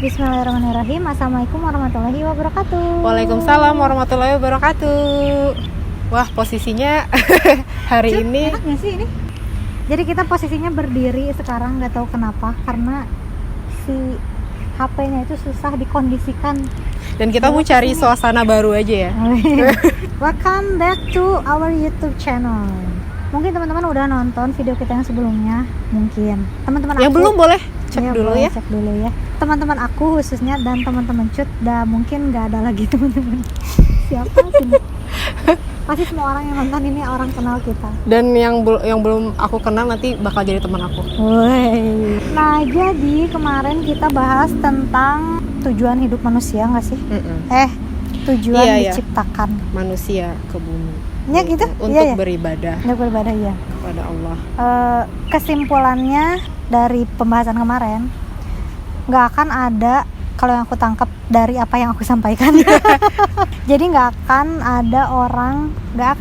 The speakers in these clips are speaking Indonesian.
Bismillahirrahmanirrahim. Assalamualaikum warahmatullahi wabarakatuh. Waalaikumsalam warahmatullahi wabarakatuh. Wah, posisinya hari Cuk, ini enak gak sih ini? Jadi kita posisinya berdiri sekarang, nggak tahu kenapa, karena si HP-nya itu susah dikondisikan. dan kita mau cari suasana baru aja ya. Welcome back to our YouTube channel. Mungkin teman-teman udah nonton video kita yang sebelumnya, mungkin. Teman-teman Yang aku, belum boleh cek ya, dulu boleh ya. Cek dulu ya. Teman-teman aku khususnya dan teman-teman Cut, dah mungkin nggak ada lagi teman-teman. Siapa sih? Pasti semua orang yang nonton ini orang kenal kita. Dan yang belum aku kenal nanti bakal jadi teman aku. Woi. Nah, jadi kemarin kita bahas tentang tujuan hidup manusia nggak sih? Tujuan Iya. diciptakan. Manusia ke bumi. Ya gitu? Untuk Iya, ya? beribadah Untuk beribadah ya. kepada Allah. Kesimpulannya dari pembahasan kemarin, nggak akan ada, kalau yang aku tangkap dari apa yang aku sampaikan, jadi nggak akan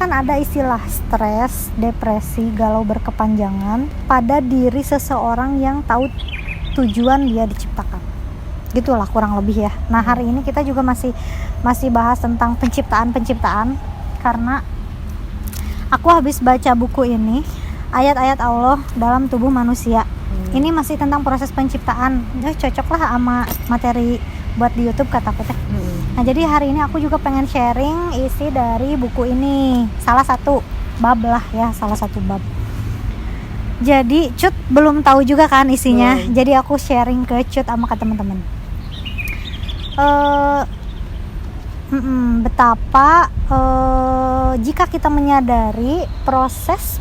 ada istilah stres, depresi, galau berkepanjangan pada diri seseorang yang tahu tujuan dia diciptakan. Gitulah kurang lebih ya. Nah, hari ini kita juga masih bahas tentang penciptaan, karena aku habis baca buku ini, ayat-ayat Allah dalam tubuh manusia. Ini masih tentang proses penciptaan. Cocok lah sama materi buat di YouTube kataku teh. Nah, jadi hari ini aku juga pengen sharing isi dari buku ini. Salah satu bab lah ya, salah satu bab. Jadi Cut belum tahu juga kan isinya. Jadi aku sharing ke Cut sama ke teman-teman. Betapa jika kita menyadari proses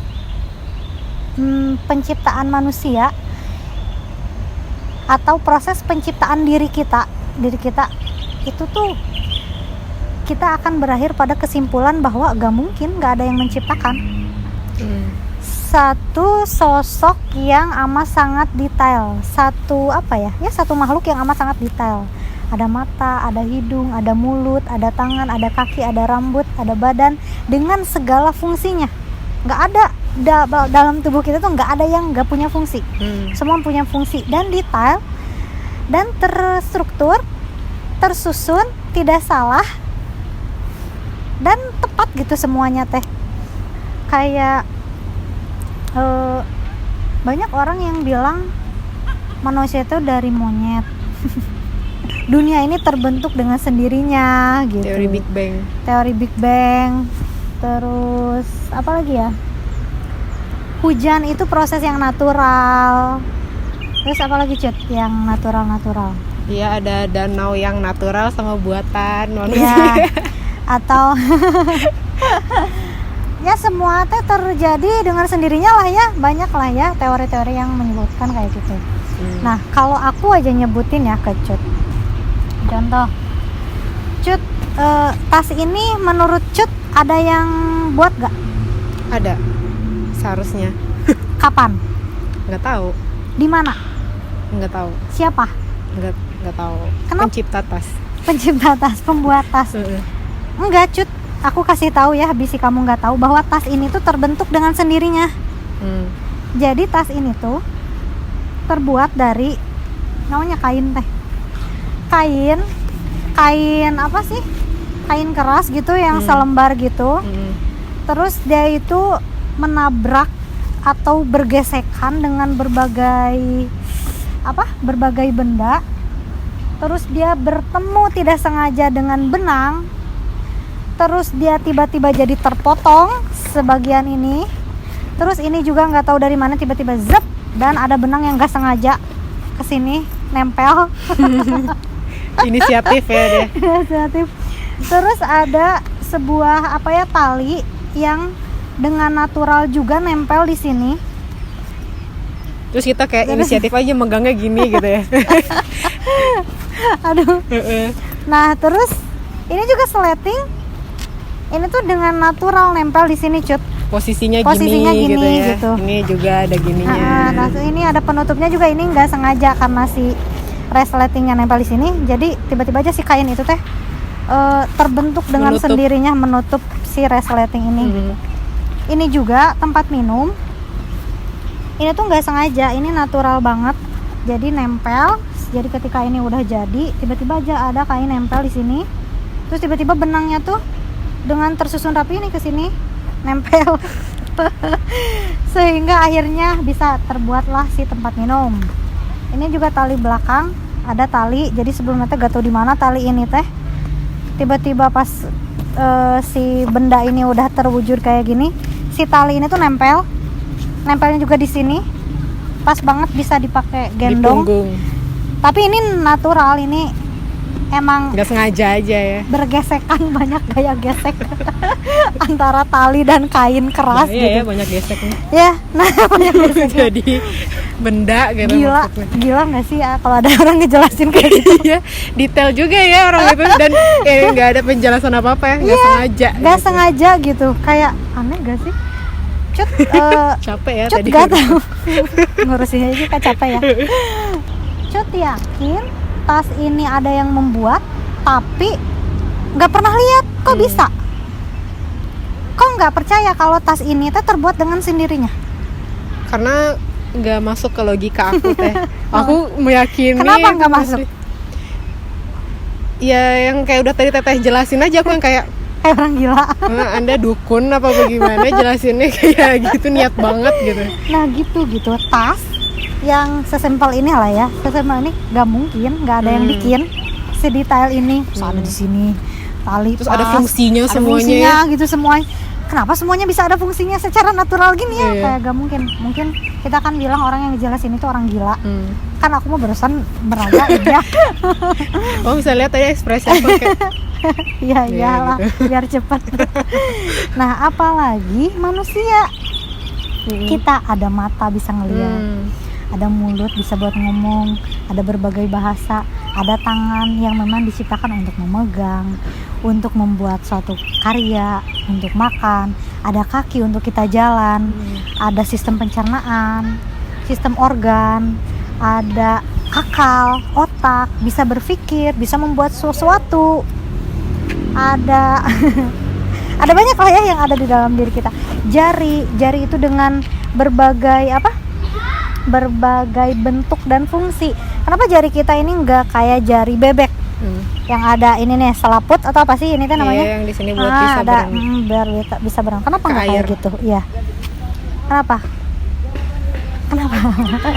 penciptaan manusia atau proses penciptaan diri kita itu tuh, kita akan berakhir pada kesimpulan bahwa gak mungkin gak ada yang menciptakan. Satu sosok yang amat sangat detail, satu makhluk yang amat sangat detail. Ada mata, ada hidung, ada mulut, ada tangan, ada kaki, ada rambut, ada badan, dengan segala fungsinya. Gak ada dalam tubuh kita tuh nggak ada yang nggak punya fungsi. Semua punya fungsi dan detail dan terstruktur, tersusun, tidak salah dan tepat gitu semuanya teh. Kayak banyak orang yang bilang manusia itu dari monyet. Dunia ini terbentuk dengan sendirinya gitu. Teori Big Bang. Terus apa lagi ya? Hujan itu proses yang natural. Terus apa lagi Cut yang natural? Iya, ada danau yang natural sama buatan manusia. Ya, atau ya semua teh terjadi dengan sendirinya lah ya. Banyak lah ya teori-teori yang menyebutkan kayak gitu. Nah, kalau aku aja nyebutin ya ke Cut. Contoh, Cut, tas ini menurut Cut ada yang buat gak? Ada. Seharusnya. Kapan? Nggak tahu. Di mana? Nggak tahu. Siapa? Nggak tahu. Kenapa? Pencipta tas. Pencipta tas, pembuat tas. Enggak, Cut. Aku kasih tahu ya, bisi kamu nggak tahu bahwa tas ini tuh terbentuk dengan sendirinya. Jadi tas ini tuh terbuat dari namanya kain teh. Kain apa sih? Kain keras gitu yang selembar gitu. Terus dia itu menabrak atau bergesekan dengan berbagai benda. Terus dia bertemu tidak sengaja dengan benang. Terus dia tiba-tiba jadi terpotong sebagian ini. Terus ini juga nggak tahu dari mana tiba-tiba zep, dan ada benang yang nggak sengaja kesini nempel. Inisiatif ya dia. Inisiatif. Terus ada sebuah tali yang dengan natural juga nempel di sini. Terus kita kayak inisiatif aja megangnya gini gitu ya. Aduh. Nah, terus ini juga sleting. Ini tuh dengan natural nempel di sini, Cut. Posisinya gini gitu ya. Gitu. Ini juga ada gininya. Nah, ini ada penutupnya juga, ini nggak sengaja karena si resletingnya nempel di sini. Jadi tiba-tiba aja si kain itu teh terbentuk dengan sendirinya menutup si resleting ini. Ini juga tempat minum. Ini tuh nggak sengaja, ini natural banget. Jadi nempel Jadi ketika ini udah jadi, tiba-tiba aja ada kain nempel di sini. Terus tiba-tiba benangnya tuh dengan tersusun rapi ini ke sini nempel. Sehingga akhirnya bisa terbuatlah si tempat minum. Ini juga tali belakang, ada tali. Jadi sebelumnya teh gak tahu di mana tali ini teh. Tiba-tiba pas si benda ini udah terwujud kayak gini, si tali ini tuh nempel. Nempelnya juga di sini. Pas banget bisa dipakai gendong. Di punggung. Tapi ini natural, ini emang Nggak sengaja aja ya. bergesekan, banyak gaya gesek antara tali dan kain keras Iya gitu. ya, banyak geseknya. Ya, nah banyak geseknya. Jadi benda gitu Gila, maksudnya. gila nggak sih ya kalau ada orang ngejelasin kayak gitu? Iya, detail juga ya orang itu, dan nggak ada penjelasan apa-apa ya, nggak sengaja. Nggak gitu. sengaja gitu, kayak aneh gak sih? Cut, Capek ya Cut tadi. gak tahu ngurusinnya aja kan capek ya. Cut yakin tas ini ada yang membuat, tapi nggak pernah lihat kok bisa. Kok nggak percaya kalau tas ini teh terbuat dengan sendirinya? Karena nggak masuk ke logika aku teh. Aku meyakini. Kenapa nggak masuk? Ya yang kayak udah tadi teteh jelasin aja, aku yang kayak Kayak orang gila. Anda dukun apa bagaimana jelasinnya kayak gitu, niat banget gitu. Nah gitu tas yang sesimpel ini lah ya, sesimpel ini nggak mungkin nggak ada yang bikin sedetail ini. Terus ada di sini tali, Terus ada fungsinya ada semuanya fungsinya gitu semuanya. Kenapa semuanya bisa ada fungsinya secara natural gini ya? Iya. Kayak gak mungkin. Mungkin kita kan bilang orang yang ngejelasin itu orang gila. Kan aku mau barusan beraga ya. Oh bisa lihat tadi ekspresi aku kayak Iya Iya, iyalah, biar cepat. Nah apalagi manusia, kita ada mata bisa ngelihat, ada mulut bisa buat ngomong, ada berbagai bahasa, ada tangan yang memang diciptakan untuk memegang, untuk membuat suatu karya, untuk makan, ada kaki untuk kita jalan, ada sistem pencernaan, sistem organ, ada akal, otak, bisa berpikir, bisa membuat sesuatu, ada ada banyak lah ya yang ada di dalam diri kita. Jari itu dengan berbagai berbagai bentuk dan fungsi. Kenapa jari kita ini nggak kayak jari bebek yang ada ini nih selaput atau apa sih ini kan namanya? Iya, yang di sini buat bisa ada berenang. biar bisa berenang. Kenapa Ke nggak kayak air. gitu? Iya. Kenapa?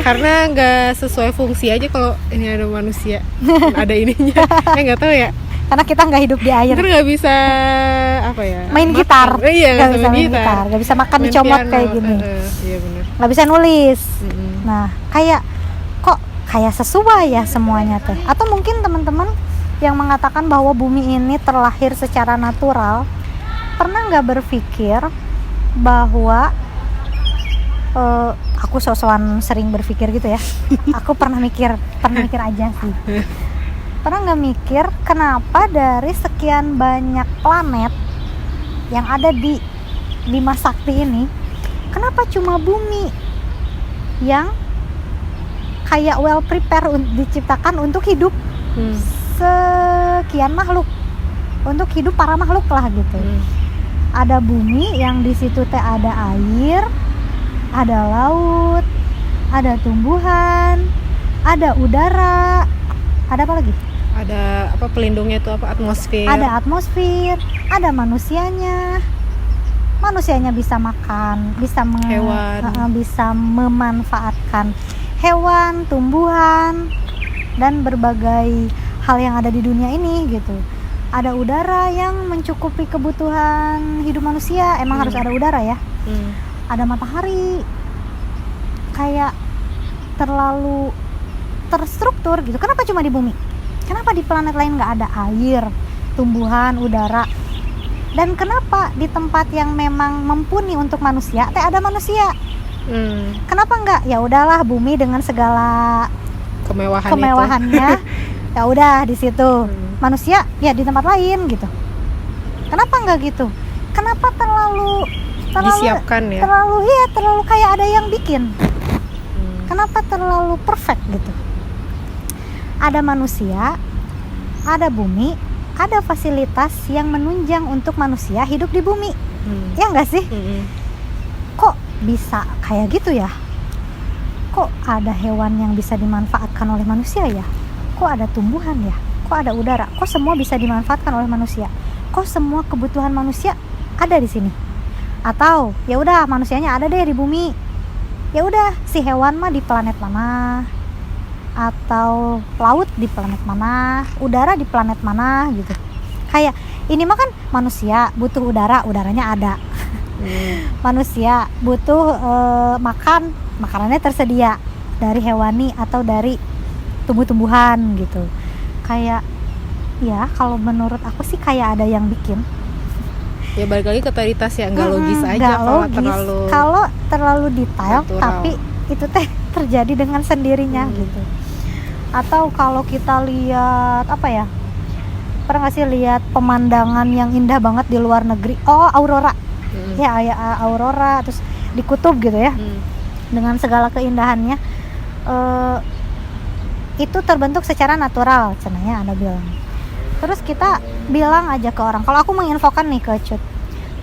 Karena nggak sesuai fungsi aja kalau ini ada manusia, ada ininya. Nggak tahu ya. Karena kita nggak hidup di air. Ntar nggak bisa apa ya? Main makan. gitar. Iya, Nggak bisa main gitar. Nggak bisa makan Main dicomot piano. kayak gini. Iya benar. Nggak bisa nulis. Nah, kok kayak sesuai ya semuanya teh. Atau mungkin teman-teman yang mengatakan bahwa bumi ini terlahir secara natural, pernah nggak berpikir bahwa aku sok-sokan sering berpikir gitu ya. Aku pernah mikir aja sih. Pernah nggak mikir kenapa dari sekian banyak planet yang ada di Bima Sakti ini, kenapa cuma bumi yang kayak well prepare diciptakan untuk hidup sekian makhluk, untuk hidup para makhluk lah gitu. Ada bumi yang di situ teh ada air, ada laut, ada tumbuhan, ada udara, ada apa lagi? Ada apa pelindungnya itu apa, atmosfer? Ada atmosfer, ada manusianya. Manusianya bisa makan, bisa Hewan. bisa memanfaatkan hewan, tumbuhan, dan berbagai hal yang ada di dunia ini gitu. Ada udara yang mencukupi kebutuhan hidup manusia. Emang harus ada udara ya. Ada matahari, kayak terlalu terstruktur gitu. Kenapa cuma di bumi? Kenapa di planet lain nggak ada air, tumbuhan, udara? Dan kenapa di tempat yang memang mumpuni untuk manusia, ada manusia? Kenapa nggak? Ya udahlah, bumi dengan segala kemewahannya, ya udah di situ. Manusia ya di tempat lain gitu. Kenapa nggak gitu? Kenapa terlalu disiapkan ya? Terlalu kayak ada yang bikin. Kenapa terlalu perfect gitu? Ada manusia, ada bumi, ada fasilitas yang menunjang untuk manusia hidup di bumi. Ya nggak sih? Kok bisa kayak gitu ya? Kok ada hewan yang bisa dimanfaatkan oleh manusia ya? kok ada tumbuhan ya, kok ada udara, kok semua bisa dimanfaatkan oleh manusia, kok semua kebutuhan manusia ada di sini. Atau ya udah manusianya ada deh di bumi, ya udah si hewan mah di planet mana, atau laut di planet mana, udara di planet mana gitu. Kayak ini mah kan manusia butuh udara, udaranya ada. Manusia butuh makan, makanannya tersedia dari hewani atau dari tumbuh-tumbuhan gitu. Kayak ya kalau menurut aku sih kayak ada yang bikin. Ya balik lagi ke teritas ya, nggak logis aja Nggak kalau logis. Kalau terlalu detail natural. tapi itu teh terjadi dengan sendirinya gitu. Atau kalau kita lihat apa ya, pernah nggak sih lihat pemandangan yang indah banget di luar negeri, aurora ya aurora, terus di kutub gitu ya, dengan segala keindahannya, itu terbentuk secara natural cenanya Anda bilang. Terus kita bilang aja ke orang, kalau aku menginfokan nih ke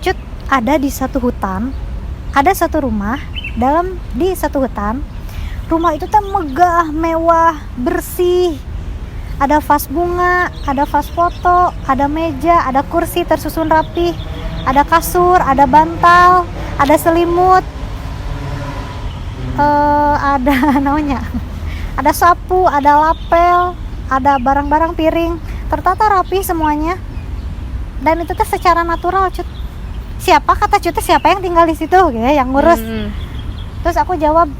Cut ada di satu hutan, ada satu rumah, di satu hutan, rumah itu tuh megah, mewah, bersih, ada vas bunga, ada vas foto, ada meja, ada kursi tersusun rapi, ada kasur, ada bantal, ada selimut, ada namanya, ada sapu, ada lapel, ada barang-barang piring, tertata rapi semuanya. Dan itu tuh secara natural, Cut. Siapa kata Cut, siapa yang tinggal di situ gitu ya, yang ngurus. Terus aku jawab,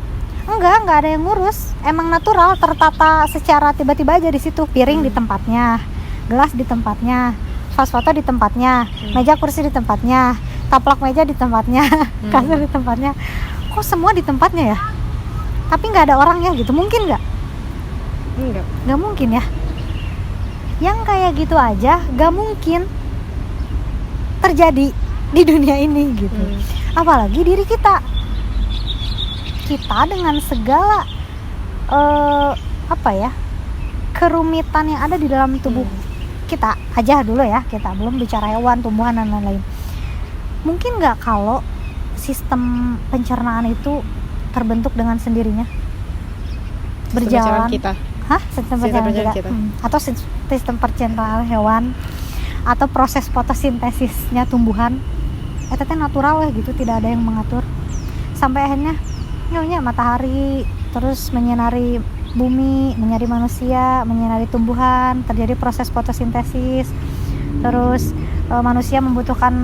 enggak ada yang ngurus, emang natural, tertata secara tiba-tiba aja di situ. Piring di tempatnya, gelas di tempatnya, vas foto di tempatnya, meja kursi di tempatnya, taplak meja di tempatnya, kasur di tempatnya. Kok semua di tempatnya ya? Tapi nggak ada orangnya gitu, mungkin nggak? Nggak mungkin ya. Yang kayak gitu aja nggak mungkin terjadi di dunia ini gitu. Apalagi diri kita dengan segala kerumitan yang ada di dalam tubuh kita aja dulu ya, kita belum bicara hewan, tumbuhan dan lain-lain. Mungkin nggak kalau sistem pencernaan itu terbentuk dengan sendirinya, berjalan kita. Sistem pencernaan kita. Atau sistem pencernaan hewan, atau proses fotosintesisnya tumbuhan itu natural ya gitu, tidak ada yang mengatur, sampai akhirnya nyonya matahari terus menyinari bumi, menyinari manusia, menyinari tumbuhan, terjadi proses fotosintesis, terus manusia membutuhkan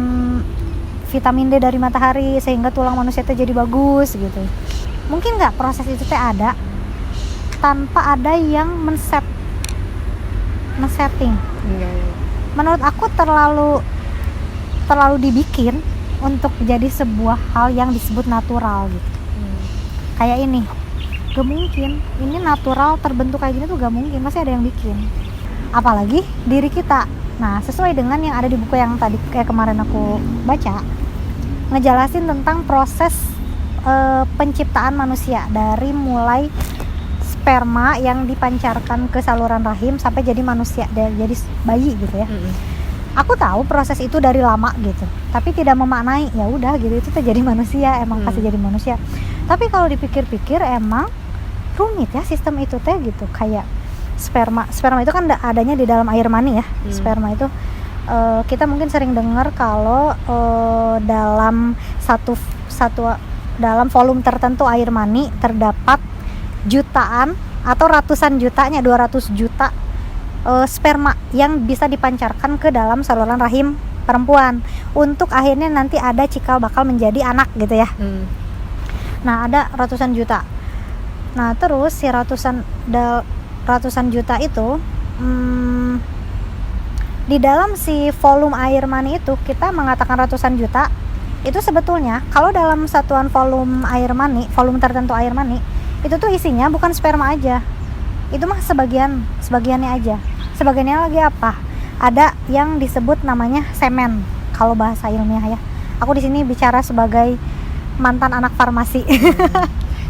vitamin D dari matahari sehingga tulang manusia itu jadi bagus gitu. Mungkin nggak proses itu teh ada tanpa ada yang men-setting. Menurut aku terlalu dibikin untuk jadi sebuah hal yang disebut natural gitu. Kayak ini gak mungkin, ini natural terbentuk kayak gini tuh gak mungkin, masih ada yang bikin. Apalagi diri kita. Nah, sesuai dengan yang ada di buku yang tadi kayak kemarin aku baca, ngejelasin tentang proses penciptaan manusia dari mulai sperma yang dipancarkan ke saluran rahim sampai jadi manusia, jadi bayi gitu ya. Aku tahu proses itu dari lama gitu, tapi tidak memaknai ya udah gitu itu terjadi manusia, emang pasti jadi manusia. Tapi kalau dipikir-pikir emang rumit ya sistem itu teh gitu. Kayak sperma itu kan adanya di dalam air mani ya. Sperma itu kita mungkin sering dengar kalau dalam dalam volume tertentu air mani terdapat jutaan atau ratusan jutanya, 200 juta sperma yang bisa dipancarkan ke dalam saluran rahim perempuan untuk akhirnya nanti ada cikal bakal menjadi anak gitu ya. Nah, ada ratusan juta. Nah, terus si ratusan juta itu di dalam si volume air mani itu kita mengatakan ratusan juta. Itu sebetulnya kalau dalam satuan volume air mani, volume tertentu air mani, itu tuh isinya bukan sperma aja. Itu mah sebagiannya aja. Sebagiannya lagi apa? Ada yang disebut namanya semen kalau bahasa ilmiah ya. Aku di sini bicara sebagai mantan anak farmasi.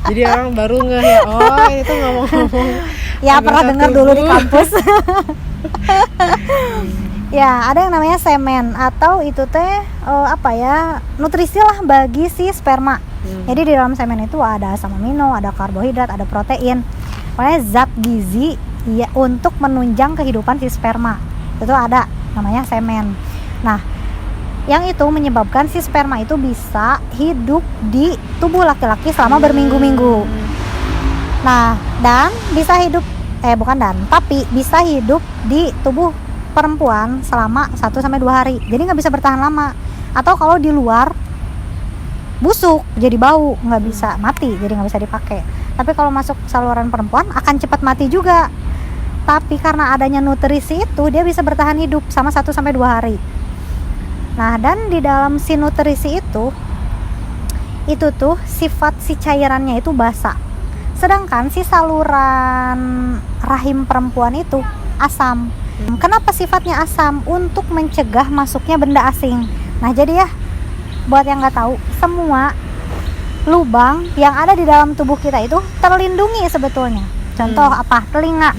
Jadi orang baru ngeh ya, oh itu ngomong-ngomong ya pernah dengar dulu di kampus. Ya ada yang namanya semen, atau itu teh nutrisi lah bagi si sperma. Jadi di dalam semen itu ada asam amino, ada karbohidrat, ada protein, pokoknya zat gizi ya untuk menunjang kehidupan si sperma. Itu ada namanya semen. Nah, yang itu menyebabkan si sperma itu bisa hidup di tubuh laki-laki selama berminggu-minggu. Nah, dan bisa hidup tapi bisa hidup di tubuh perempuan selama 1-2 hari. Jadi nggak bisa bertahan lama. Atau kalau di luar busuk, jadi bau, nggak bisa mati, jadi nggak bisa dipakai. Tapi kalau masuk saluran perempuan akan cepat mati juga. Tapi karena adanya nutrisi itu, dia bisa bertahan hidup sama 1-2 hari. Nah, dan di dalam si nutrisi itu tuh sifat si cairannya itu basa. Sedangkan si saluran rahim perempuan itu asam. Kenapa sifatnya asam? Untuk mencegah masuknya benda asing. Nah, jadi ya, buat yang nggak tahu, semua lubang yang ada di dalam tubuh kita itu terlindungi sebetulnya. Contoh apa? Telinga.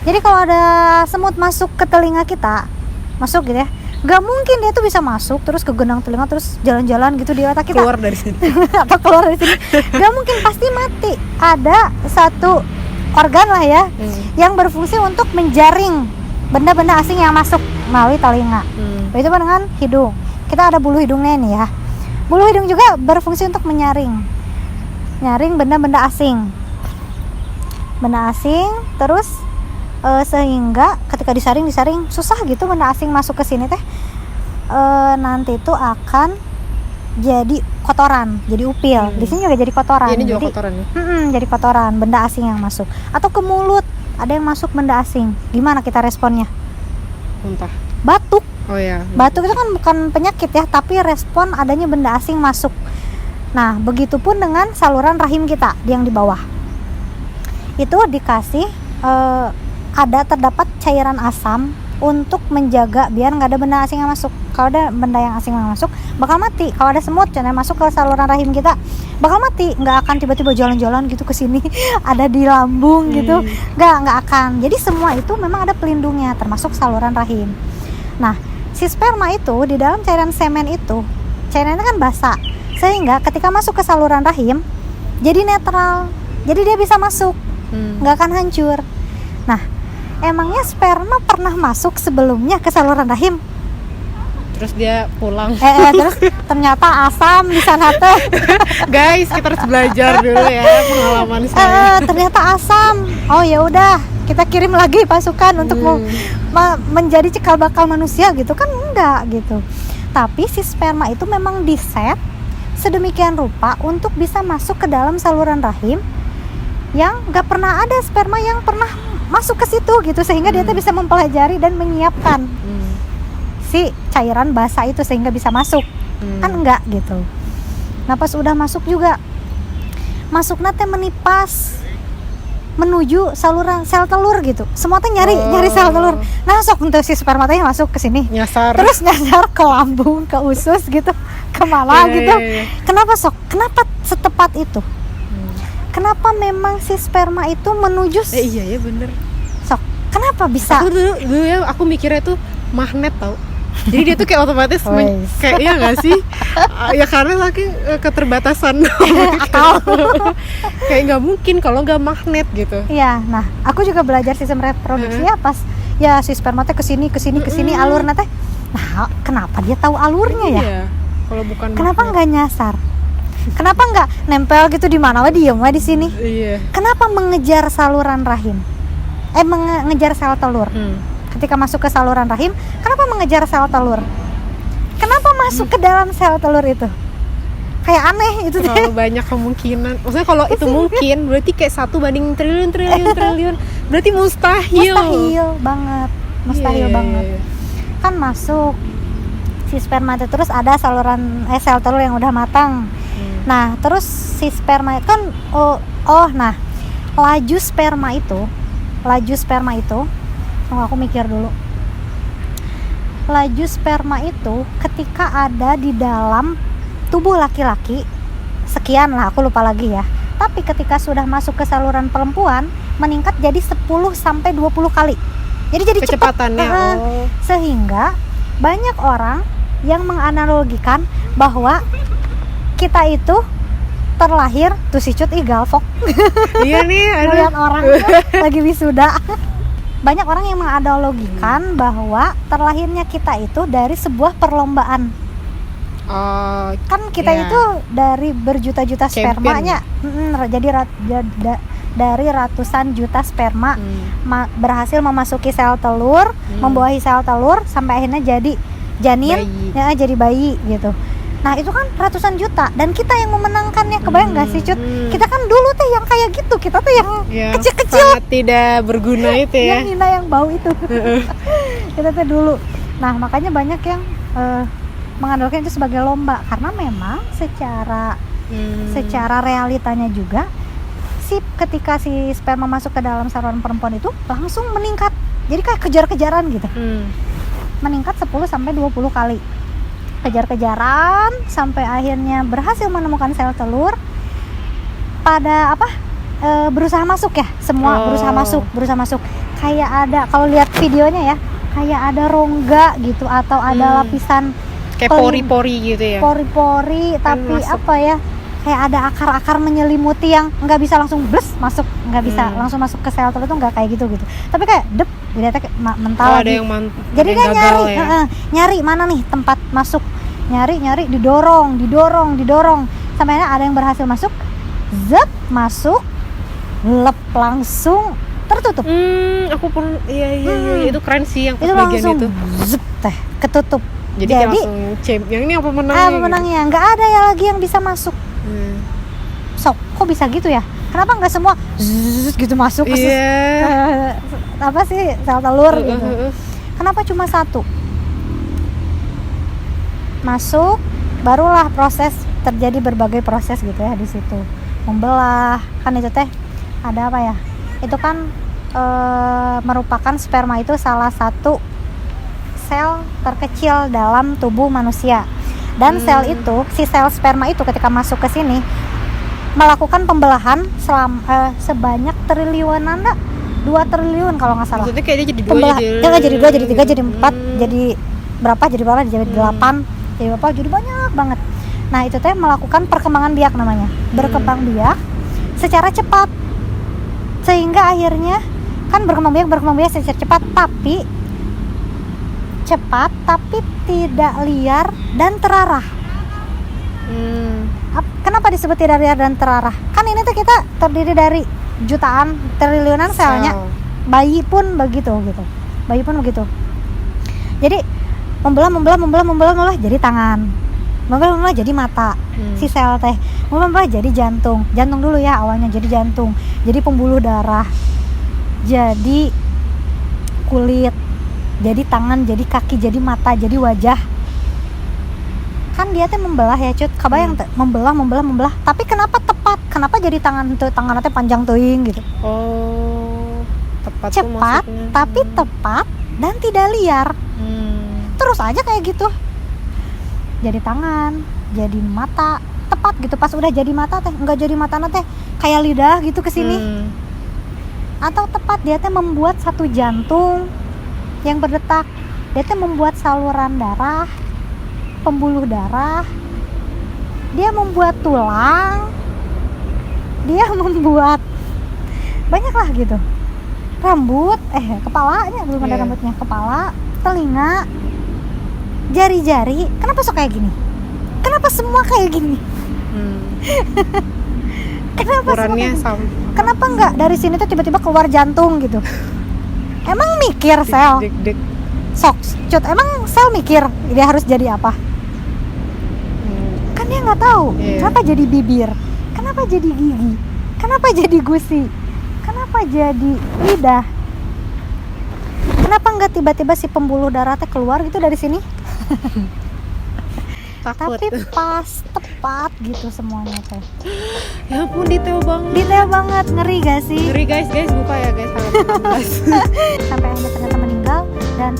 Jadi kalau ada semut masuk ke telinga kita, masuk gitu ya, nggak mungkin dia tuh bisa masuk terus ke gendang telinga terus jalan-jalan gitu di otak kita. Keluar dari sini. Atau keluar dari sini. Nggak mungkin, pasti mati. Ada satu organ lah ya yang berfungsi untuk menjaring benda-benda asing yang masuk melalui telinga. Itu kan dengan hidung. Kita ada bulu hidungnya nih ya. Bulu hidung juga berfungsi untuk nyaring benda-benda asing. Benda asing, terus sehingga ketika disaring susah gitu benda asing masuk ke sini teh. Nanti itu akan jadi kotoran, jadi upil. Di sini juga jadi kotoran. Ini juga jadi, kotoran ya? Jadi kotoran, benda asing yang masuk. Atau ke mulut, ada yang masuk benda asing. Gimana kita responnya? Muntah. Batuk. Oh ya. Batuk itu kan bukan penyakit ya, tapi respon adanya benda asing masuk. Nah, begitupun dengan saluran rahim kita yang di bawah. Itu dikasih terdapat cairan asam untuk menjaga biar nggak ada benda asing yang masuk. Kalau ada benda yang asing yang masuk, bakal mati. Kalau ada semut contohnya masuk ke saluran rahim kita, bakal mati. Nggak akan tiba-tiba jalan-jalan gitu ke sini, ada di lambung gitu. Nggak akan. Jadi semua itu memang ada pelindungnya, termasuk saluran rahim. Nah, si sperma itu di dalam cairan semen itu, cairannya kan basa, sehingga ketika masuk ke saluran rahim jadi netral, jadi dia bisa masuk, nggak akan hancur. Nah, emangnya sperma pernah masuk sebelumnya ke saluran rahim? Terus dia pulang. Terus ternyata asam di sana tuh. Guys, kita harus belajar dulu ya pengalaman saya. Ternyata asam. Oh ya udah, kita kirim lagi pasukan untuk menjadi cikal bakal manusia gitu kan, enggak gitu. Tapi si sperma itu memang diset sedemikian rupa untuk bisa masuk ke dalam saluran rahim yang nggak pernah ada sperma yang pernah masuk ke situ gitu, sehingga dia tuh bisa mempelajari dan menyiapkan si cairan basa itu sehingga bisa masuk. Kan enggak gitu. Nah, pas udah masuk juga masuknya teh menipas menuju saluran sel telur gitu. Semua teh nyari sel telur. Nah, sok untuk si sperma teh masuk ke sini. Terus nyasar ke lambung, ke usus gitu. Kemana gitu. Kenapa sok? Kenapa setepat itu? Kenapa memang si sperma itu menuju iya ya bener. Sok, kenapa bisa? Aku dulu ya aku mikirnya tuh magnet tau. Jadi dia tuh kayak otomatis kayak iya nggak sih? Ya karena saking keterbatasan akal. Kayak nggak mungkin kalau nggak magnet gitu. Iya, nah aku juga belajar sistem reproduksinya pas ya si sperma teh kesini alurnya teh. Nah, kenapa dia tahu alurnya ya? Iya. Kalau bukan kenapa nggak nyasar? Kenapa nggak nempel gitu di mana? Diem di sini. Iya. Kenapa mengejar saluran rahim? Mengejar sel telur. Ketika masuk ke saluran rahim, kenapa mengejar sel telur? Kenapa masuk ke dalam sel telur itu? Kayak aneh itu. Terlalu banyak kemungkinan. Maksudnya kalau itu mungkin berarti kayak 1 banding triliun. Berarti mustahil banget. Mustahil banget. Kan masuk si sperma itu, terus ada saluran sel telur yang udah matang. Nah, terus si sperma itu kan nah, laju sperma itu aku mikir dulu. Laju sperma itu ketika ada di dalam tubuh laki-laki sekian lah, aku lupa lagi ya. Tapi ketika sudah masuk ke saluran perempuan meningkat jadi 10-20 kali. Jadi kecepatannya. Sehingga banyak orang yang menganalogikan bahwa kita itu terlahir tuh si Cut galvok Iya nih, ngeliat orang tuh lagi wisuda. Banyak orang yang menganalogikan bahwa terlahirnya kita itu dari sebuah perlombaan. Kan kita iya. itu dari berjuta-juta Champion. spermanya, jadi dari ratusan juta sperma berhasil memasuki sel telur, membuahi sel telur sampai akhirnya jadi janin, ya, jadi bayi gitu. Nah itu kan ratusan juta dan kita yang memenangkannya. Kebayang nggak sih Cut? Kita kan dulu tuh yang kayak gitu, kita tuh yang kecil-kecil, sangat tidak berguna itu ya. yang hina, yang bau itu. Kita tuh dulu. Nah makanya banyak yang mengandalkan itu sebagai lomba karena memang secara realitanya juga ketika si sperma masuk ke dalam saluran perempuan itu langsung meningkat. Jadi kayak kejar-kejaran gitu. Meningkat 10 sampai 20 kali. Kejar-kejaran sampai akhirnya berhasil menemukan sel telur. Pada berusaha masuk ya, semua berusaha masuk. Kayak ada, kalau lihat videonya ya, kayak ada rongga gitu atau ada lapisan kayak pori-pori gitu ya. Pori-pori tapi kayak ada akar-akar menyelimuti yang nggak bisa langsung masuk, nggak bisa langsung masuk ke sel telur, itu nggak kayak gitu. Tapi kayak dilihatnya kayak mental ada lagi. yang Jadi dia nyari ya? nyari mana nih tempat masuk, nyari didorong sampai ada yang berhasil masuk, masuk, lep, langsung tertutup. Aku pun iya itu keren sih yang pas itu bagian langsung itu. Ketutup. Jadi langsung yang ini apa pemenangnya nggak ada ya lagi yang bisa masuk. Sok kok bisa gitu ya? Kenapa nggak semua gitu masuk ke sel telur gitu? Kenapa cuma satu masuk, barulah terjadi berbagai proses gitu ya di situ, membelah kan itu teh ada apa ya? Itu kan merupakan sperma itu salah satu sel terkecil dalam tubuh manusia. Dan sel sperma itu ketika masuk ke sini melakukan pembelahan sebanyak triliunan 2 triliun kalau nggak salah. Maksudnya kayak dia jadi 2 jadi 2 jadi 3 jadi 4 jadi berapa jadi 8 jadi berapa jadi banyak banget. Nah itu teh melakukan perkembangan biak namanya, berkembang biak secara cepat sehingga akhirnya kan berkembang biak secara cepat tapi tidak liar dan terarah. Kenapa disebut tidak liar dan terarah? Kan ini tuh kita terdiri dari jutaan triliunan selnya. Bayi pun begitu. Jadi membelah jadi tangan, membelah jadi mata. Si sel teh membelah jadi jantung dulu ya awalnya, jadi jantung, jadi pembuluh darah, jadi kulit, jadi tangan, jadi kaki, jadi mata, jadi wajah. Kan dia tuh membelah ya Cut, kebayang membelah. Tapi kenapa tepat? Kenapa jadi tangannya panjang teuing gitu? Tepat cepat tapi tepat dan tidak liar. Terus aja kayak gitu. Jadi tangan, jadi mata, tepat gitu. Pas udah jadi mata teh, enggak jadi mata teh kayak lidah gitu ke sini. Atau tepat dia teh membuat satu jantung yang berdetak. Dia teh membuat saluran darah, pembuluh darah. Dia membuat tulang. Dia membuat banyak lah gitu. Rambut, kepalanya belum ada rambutnya. Kepala, telinga, jari-jari. Kenapa sok kayak gini? Kenapa semua kayak gini? Kenapa ukurannya sama? Kenapa enggak dari sini tuh tiba-tiba keluar jantung gitu? Emang mikir sel? Sok, Cut, emang sel mikir dia harus jadi apa? Kan dia nggak tahu. Kenapa jadi bibir? Kenapa jadi gigi? Kenapa jadi gusi? Kenapa jadi lidah? Kenapa nggak tiba-tiba si pembuluh darah teh keluar gitu dari sini? Takut. Tapi pas tepat gitu semuanya teh. Ya ampun, detail banget, ngeri gak sih? Ngeri guys, buka ya guys halaman 16. Sampai akhirnya ternyata meninggal dan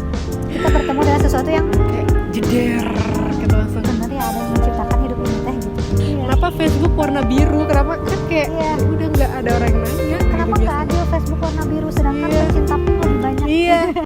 kita bertemu dengan sesuatu yang kayak jeder gitu langsung. bener ya, ada yang menciptakan hidup ini teh gitu. Kenapa Facebook warna biru? Kenapa kan kayak udah nggak ada orang yang nanya. Kenapa nggak adil Facebook warna biru sedangkan pecinta pun lebih banyak?